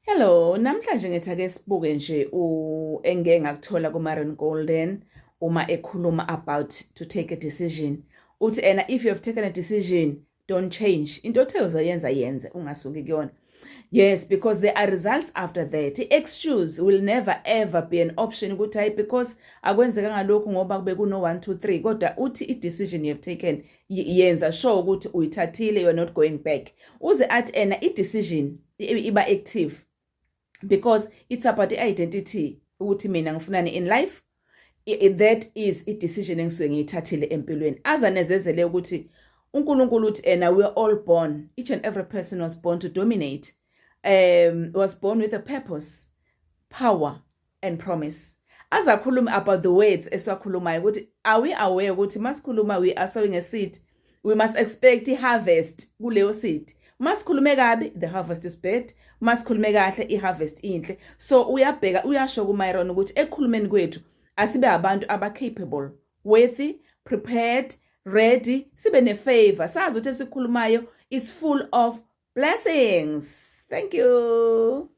Hello, namhlanje ngithi ake sibuke nje engeke ngakuthola kuMarin Golden uma ekhuluma about to take a decision. Uthi if you have taken a decision, don't change. Into othe uzoyenza yenze ungasuki kuyona. Yes, because there are results after that. Excuse will never ever be an option ukuthi hayi because akwenzeka ngalokhu ngoba kube kuno 1 2 3 kodwa uthi i-decision you have taken yenza sure ukuthi uyithathile, you are not going back. Uze athi i-decision iba active because it's about the identity ukuthi mina ngifunani in life. That is a-decision engisuke ngiyithathile empilweni. Azanezezele ukuthi uNkulunkulu uthi we are all born, each and every person was born to dominate, was born with a purpose, power and promise. Azakhuluma about the words esiwakhulumayo ukuthi are we aware ukuthi masikhuluma we are sowing a seed, we must expect i-harvest kuleyo seed. Masikhulume kabi, the harvest is bad. Masikhulume kahle, i-harvest inhle. So uyabheka, uyasho kuMaron ukuthi ekukhulumeni kwethu asibe abantu aba-capable, worthy, prepared, ready, sibe ne-favor. Sazi ukuthi esikhulumayo is full of blessings. Thank you.